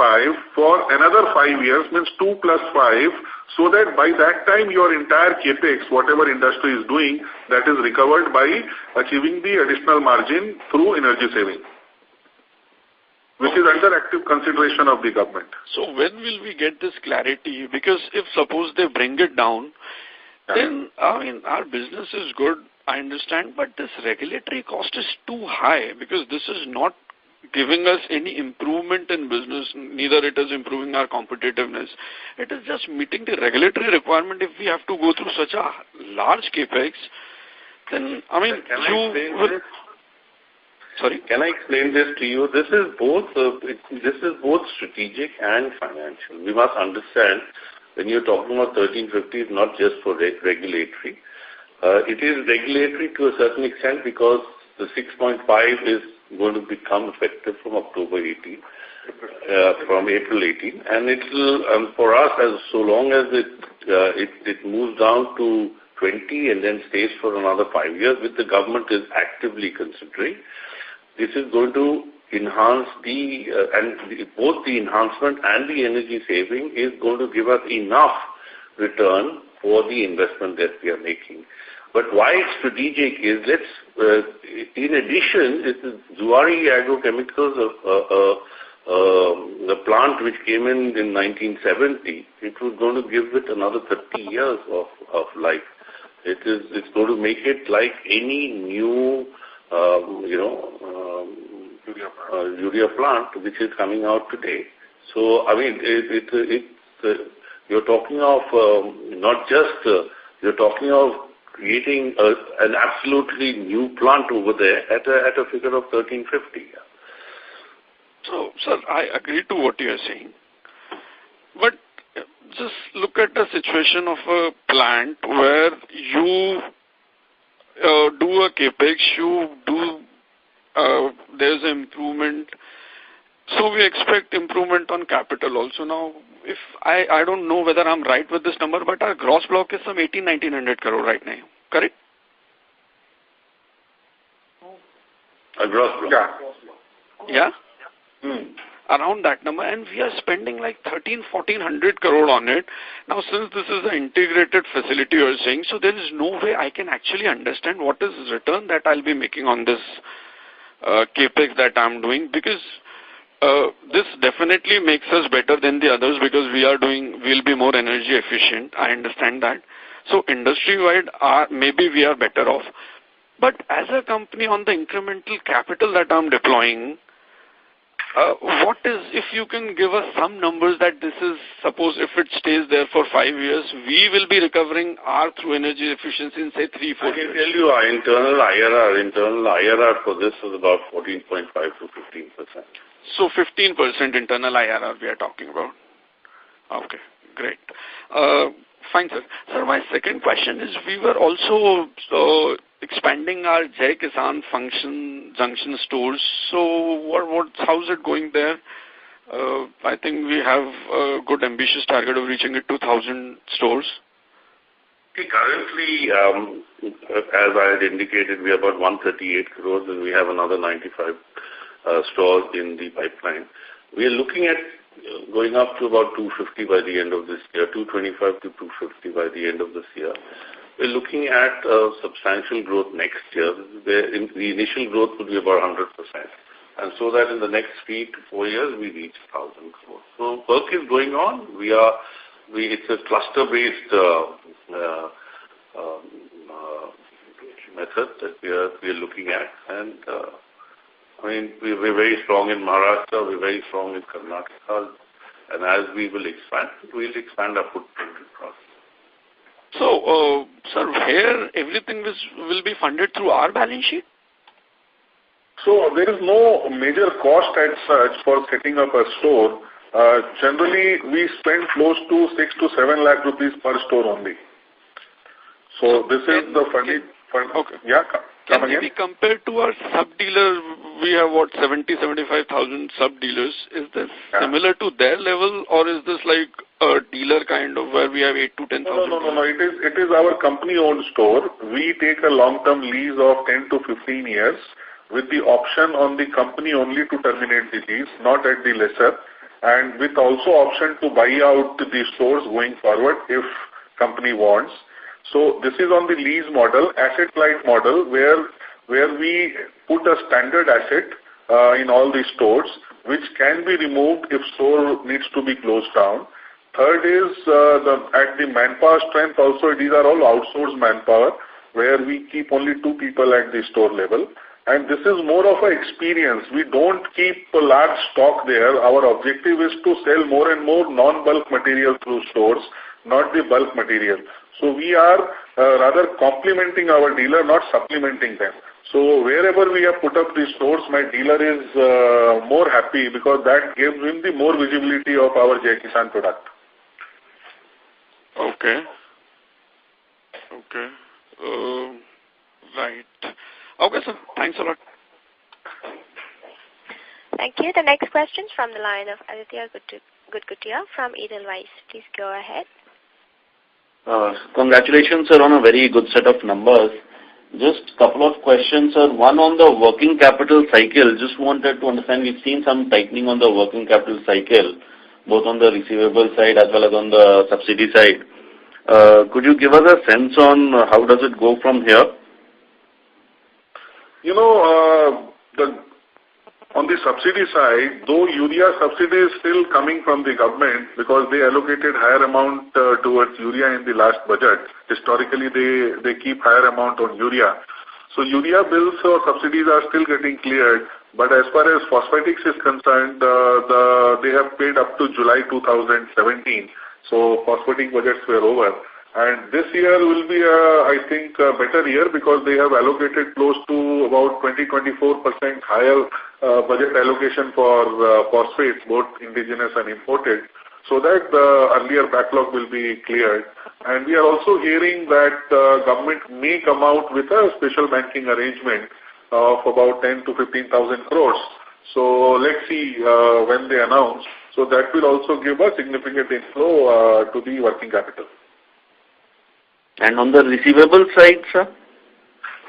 for another 5 years, means 2 plus 5, so that by that time your entire capex, whatever industry is doing, that is recovered by achieving the additional margin through energy saving, which is under active consideration of the government. So when will we get this clarity? Because if suppose they bring it down, then our business is good, I understand, but this regulatory cost is too high because this is not giving us any improvement in business, neither it is improving our competitiveness. It is just meeting the regulatory requirement. If we have to go through such a large capex, then, Sorry? Can I explain this to you? This is both strategic and financial. We must understand when you're talking about 1350, it's not just for regulatory. It is regulatory to a certain extent because the 6.5 is going to become effective from October 18, from April 18, and it will for us as so long as it moves down to 20 and then stays for another 5 years, which the government is actively considering. This is going to enhance both the enhancement and the energy saving is going to give us enough return for the investment that we are making. But why it's strategic is in addition, this is Zuari Agro Chemicals, the plant which came in 1970. It was going to give it another 30 years of life. It's going to make it like any new, urea plant which is coming out today. So I mean, you're talking of not just you're talking of creating an absolutely new plant over there at a figure of 1350. So, sir, I agree to what you are saying, but just look at the situation of a plant where you do a capex, there's an improvement. So we expect improvement on capital also. Now, if I don't know whether I'm right with this number, but our gross block is some 1900 crore right now, correct? A gross block. Yeah? Around that number, and we are spending like 1400 crore on it. Now, since this is an integrated facility you are saying, so there is no way I can actually understand what is the return that I'll be making on this capex that I'm doing, because this definitely makes us better than the others because we'll be more energy efficient. I understand that. So industry-wide, maybe we are better off. But as a company on the incremental capital that I'm deploying, what is, if you can give us some numbers that this is, suppose if it stays there for 5 years, we will be recovering through energy efficiency in say 3-4 years. I can tell you our internal IRR for this is about 14.5 to 15%. So 15% internal IRR we are talking about. Okay, great. Fine, sir. Sir, my second question is, we were also expanding our Jai Kisan junction stores. So how's it going there? I think we have a good ambitious target of reaching it to 1,000 stores. Currently, as I had indicated, we are about 138 crores and we have another 95 stores in the pipeline. We are looking at going up to about 250 by the end of this year, 225 to 250 by the end of this year. We're looking at substantial growth next year. The initial growth would be about 100%. And so that in the next 3 to 4 years, we reach 1,000 crores. So work is going on. It's a cluster-based method that we are looking at. And we're very strong in Maharashtra, we're very strong in Karnataka, and as we will expand, we'll expand our footprint across. So, sir, here everything will be funded through our balance sheet? So there is no major cost as such for setting up a store. Generally, we spend close to 6 to 7 lakh rupees per store only. So this is the funding. Okay. Yeah. Can we compare to our sub-dealer? We have 75,000 sub-dealers. Is this similar to their level, or is this like a dealer kind of where we have 8 to 10,000? No. It is our company-owned store. We take a long-term lease of 10 to 15 years with the option on the company only to terminate the lease, not at the lesser, and with also option to buy out the stores going forward if company wants. So this is on the lease model, asset-light model, where we put a standard asset in all the stores, which can be removed if store needs to be closed down. Third is at the manpower strength also, these are all outsourced manpower, where we keep only 2 people at the store level. And this is more of an experience. We don't keep a large stock there. Our objective is to sell more and more non-bulk material through stores, not the bulk material. So we are rather complementing our dealer, not supplementing them. So wherever we have put up these stores, my dealer is more happy because that gives him the more visibility of our Jai Kisan product. Okay. Right. Okay, sir. Thanks a lot. Thank you. The next question is from the line of Aditya Gudgutia from Edelweiss. Please go ahead. Congratulations, sir, on a very good set of numbers. Just a couple of questions, sir. One on the working capital cycle. Just wanted to understand, we've seen some tightening on the working capital cycle, both on the receivable side as well as on the subsidy side. Could you give us a sense on how does it go from here? On the subsidy side, though urea subsidy is still coming from the government because they allocated higher amount towards urea in the last budget. Historically, they keep higher amount on urea. So urea bills or subsidies are still getting cleared. But as far as phosphatics is concerned, they have paid up to July 2017. So phosphatic budgets were over. And this year will be, I think, a better year because they have allocated close to about 20-24% higher budget allocation for phosphates, both indigenous and imported, so that the earlier backlog will be cleared. And we are also hearing that government may come out with a special banking arrangement of about 10 to 15,000 crores. So let's see when they announce. So that will also give a significant inflow to the working capital. And on the receivable side, sir?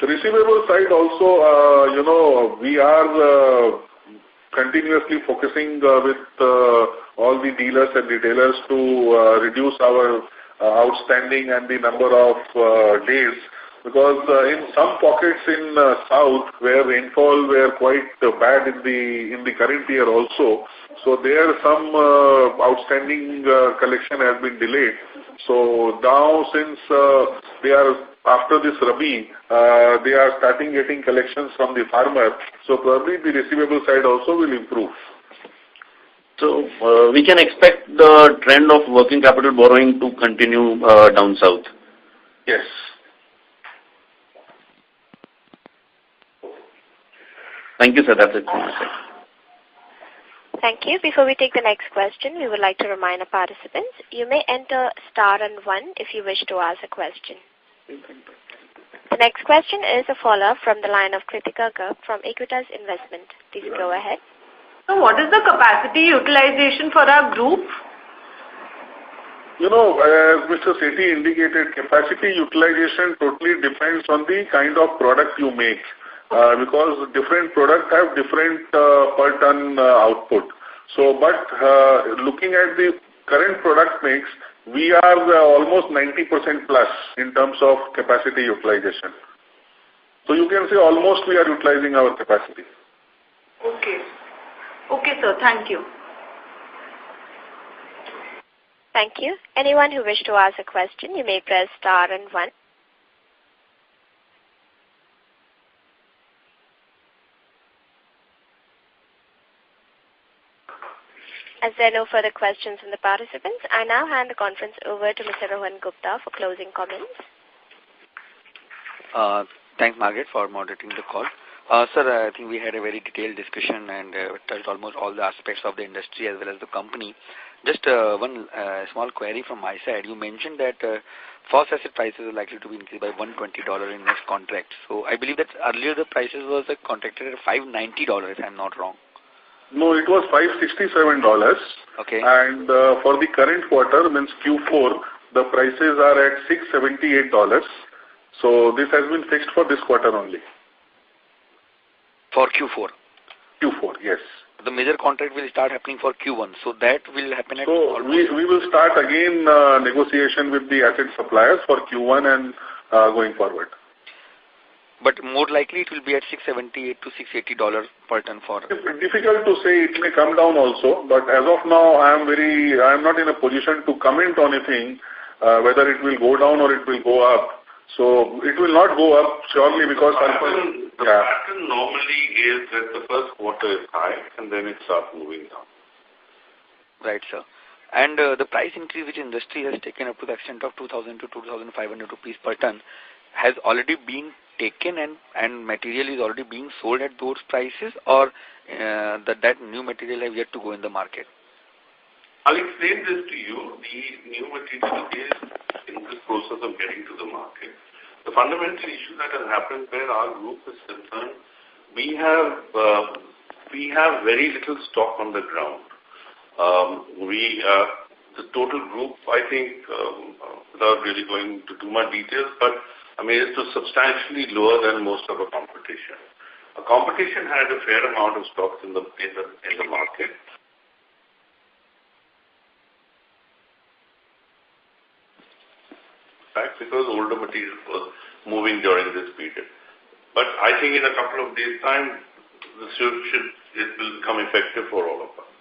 The receivable side also, we are continuously focusing with all the dealers and retailers to reduce our outstanding and the number of days. Because in some pockets in south where rainfall were quite bad in the current year also, so there some outstanding collection has been delayed. So now since they are after this Rabi, they are starting getting collections from the farmer. So probably the receivable side also will improve. So we can expect the trend of working capital borrowing to continue down south? Yes. Thank you, sir. That's it from my side. Thank you. Before we take the next question, we would like to remind our participants, you may enter star and 1 if you wish to ask a question. The next question is a follow-up from the line of Kritika Garg from Equitas Investment. Please go ahead. So what is the capacity utilization for our group? As Mr. Sethi indicated, capacity utilization totally depends on the kind of product you make. Because different products have different per ton output. So, but looking at the current product mix, we are almost 90% plus in terms of capacity utilization. So you can say almost we are utilizing our capacity. Okay. Okay, sir. Thank you. Thank you. Anyone who wish to ask a question, you may press star and 1. As there are no further questions from the participants, I now hand the conference over to Mr. Rohan Gupta for closing comments. Thanks, Margaret, for moderating the call. Sir, I think we had a very detailed discussion and touched almost all the aspects of the industry as well as the company. Just one small query from my side. You mentioned that phosphate acid prices are likely to be increased by $120 in next contract. So I believe that earlier the prices was contracted at $590, if I'm not wrong. No, it was $567. Okay. And for the current quarter, means Q4, the prices are at $678. So this has been fixed for this quarter only. For Q4? Q4, yes. The major contract will start happening for Q1. So that will happen at... So we will start again negotiation with the acid suppliers for Q1 and going forward. But more likely it will be at $678 to $680 per ton for... Difficult to say. It may come down also. But as of now, I am not in a position to comment on anything, whether it will go down or it will go up. So it will not go up surely because... The pattern normally is that the first quarter is high and then it starts moving down. Right, sir. And the price increase which industry has taken up to the extent of 2,000 to 2,500 rupees per ton has already been taken and material is already being sold at those prices, or that new material have yet to go in the market? I'll explain this to you. The new material is in the process of getting to the market. The fundamental issue that has happened where our group is concerned, we have very little stock on the ground. The total group, I think, without really going into too much details, but I mean, it's substantially lower than most of our competition. Our competition had a fair amount of stocks in the market. Fact, because older material was moving during this period. But I think in a couple of days' time, it will become effective for all of us.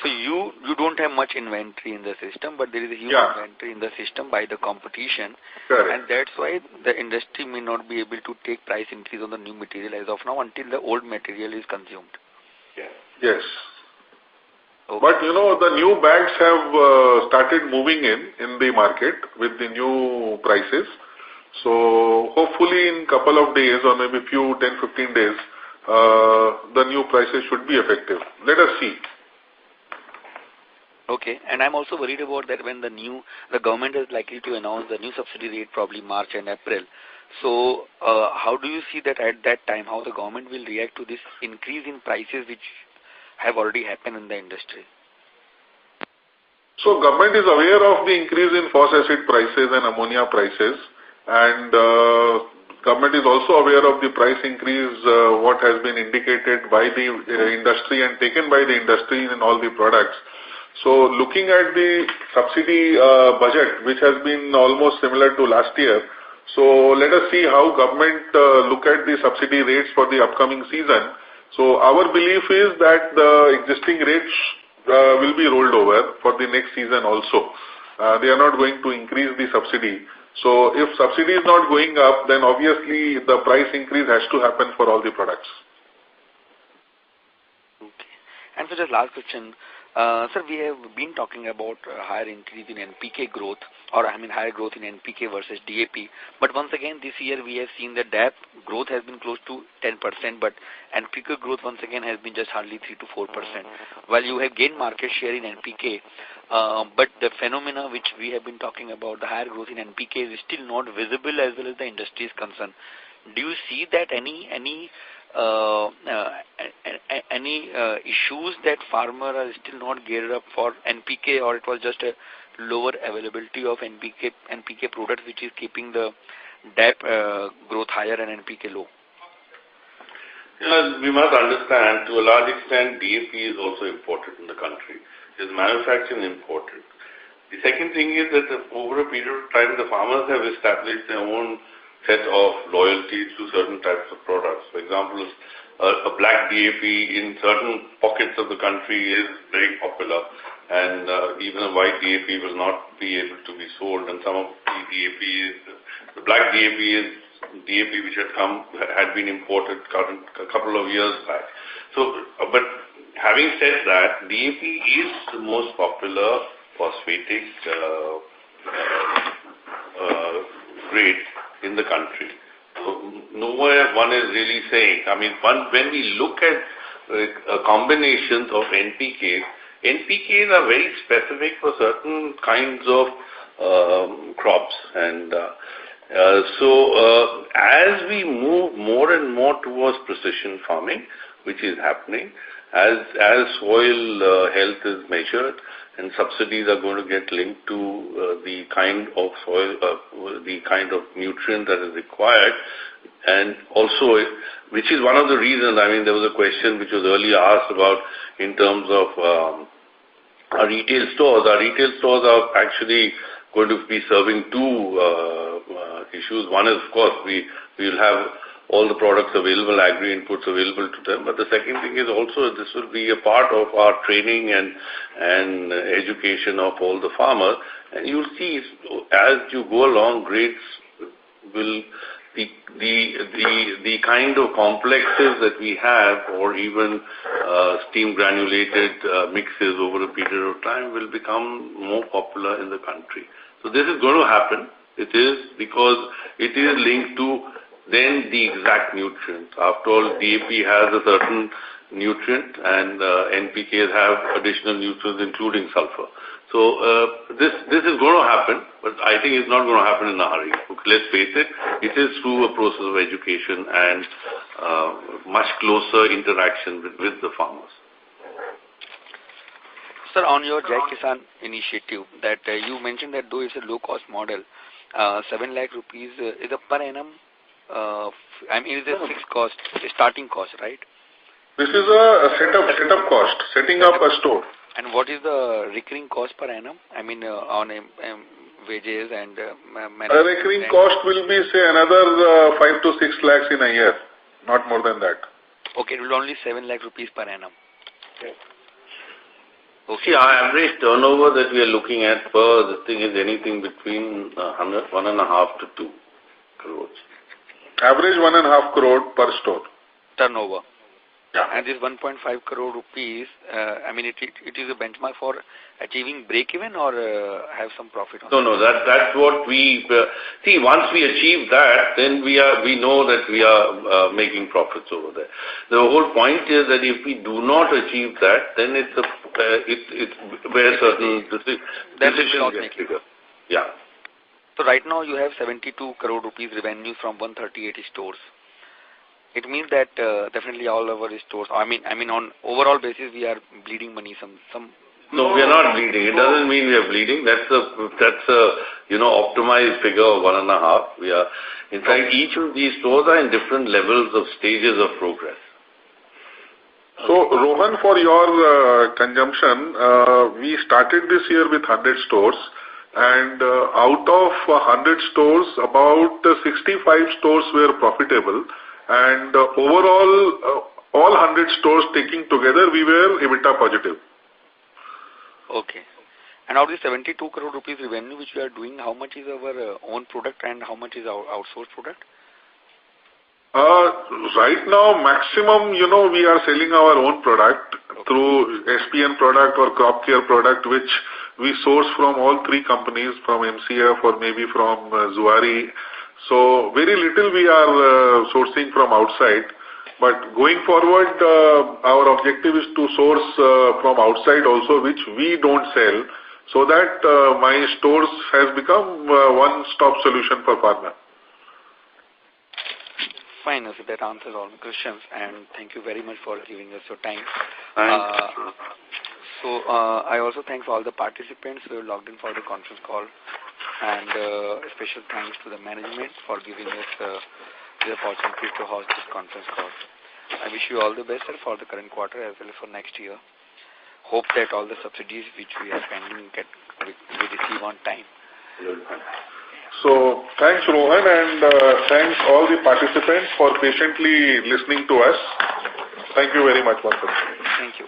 So you don't have much inventory in the system, but there is a huge inventory in the system by the competition. Correct. And that's why the industry may not be able to take price increase on the new material as of now until the old material is consumed. Yes. Okay. But the new bags have started moving in the market with the new prices. So hopefully in couple of days or maybe 10-15 days, the new prices should be effective. Let us see. Okay, and I'm also worried about that when the government is likely to announce the new subsidy rate probably March and April. So how do you see that at that time, how the government will react to this increase in prices which have already happened in the industry? So government is aware of the increase in phosphoric acid prices and ammonia prices, and government is also aware of the price increase what has been indicated by the industry and taken by the industry in all the products. So looking at the subsidy budget, which has been almost similar to last year, so let us see how government look at the subsidy rates for the upcoming season. So our belief is that the existing rates will be rolled over for the next season also. They are not going to increase the subsidy. So if subsidy is not going up, then obviously the price increase has to happen for all the products. Okay. And so just last question. Sir, we have been talking about higher increase in NPK growth, or higher growth in NPK versus DAP. But once again, this year we have seen that DAP growth has been close to 10%, but NPK growth once again has been just hardly 3 to 4%. While you have gained market share in NPK, but the phenomena which we have been talking about, the higher growth in NPK, is still not visible as well as the industry is concerned. Do you see that any issues that farmers are still not geared up for NPK, or it was just a lower availability of NPK products which is keeping the DAP growth higher and NPK low? We must understand to a large extent DAP is also imported in the country. It is manufactured and imported. The second thing is that over a period of time the farmers have established their own set of loyalties to certain types of products. For example, a black DAP in certain pockets of the country is very popular, and even a white DAP will not be able to be sold. And some of the black DAP is DAP which had been imported a couple of years back. So, but having said that, DAP is the most popular phosphatic grade in the country. So nowhere one is really saying, when we look at combinations of NPKs are very specific for certain kinds of crops. And so as we move more and more towards precision farming, which is happening, as soil health is measured, and subsidies are going to get linked to the kind of soil, the kind of nutrient that is required, and also, which is one of the reasons, there was a question which was earlier asked about in terms of our retail stores. Our retail stores are actually going to be serving two issues. One is, of course, we will have all the products available, agri inputs available to them. But the second thing is also this will be a part of our training and education of all the farmers. And you'll see as you go along, grades will the kind of complexes that we have, or even steam granulated mixes over a period of time, will become more popular in the country. So this is going to happen. It is because it is linked to then the exact nutrients. After all, DAP has a certain nutrient and NPKs have additional nutrients including sulfur. So this is going to happen, but I think it's not going to happen in a hurry. Let's face it, it is through a process of education and much closer interaction with the farmers. Sir, on your Jai Kisan initiative, that you mentioned that though it's a low-cost model, 7 lakh rupees is a per annum, is a fixed cost, a starting cost, right? This is a setup cost, setting up a store. And what is the recurring cost per annum? On wages and a recurring cost will be, say, another 5 to 6 lakhs in a year, not more than that. Okay, it will only 7 lakh rupees per annum. Okay. See, our average turnover that we are looking at per this thing is anything between 1.5 to 2 crores. Average 1.5 crore per store. Turnover. Yeah. And this 1.5 crore rupees, it is a benchmark for achieving break-even or have some profit on No, that's what we see. Once we achieve that, then we know that we are making profits over there. The whole point is that if we do not achieve that, then it's where certain decisions get bigger. Yeah. So right now you have 72 crore rupees revenue from 138 stores. It means that definitely all our stores, on overall basis, we are bleeding money. No, we are not bleeding. It doesn't mean we are bleeding. That's a optimized figure of 1.5. We are, in fact, each of these stores are in different levels of stages of progress. So, Rohan, for your consumption, we started this year with 100 stores. And out of 100 stores, about 65 stores were profitable. And overall, all 100 stores taking together, we were EBITDA positive. Okay. And out of the 72 crore rupees revenue which we are doing, how much is our own product and how much is our outsourced product? Right now, maximum, we are selling our own product through SPN product or crop care product, which we source from all three companies, from MCF or maybe from Zuari. So very little we are sourcing from outside. But going forward, our objective is to source from outside also, which we don't sell, so that my stores has become one-stop solution for farmer. Fine, so that answers all my questions, and thank you very much for giving us your time. I also thank all the participants who logged in for the conference call, and special thanks to the management for giving us the opportunity to host this conference call. I wish you all the best for the current quarter as well as for next year. Hope that all the subsidies which we are pending we receive on time. So thanks, Rohan, and thanks all the participants for patiently listening to us. Thank you very much once again. Thank you.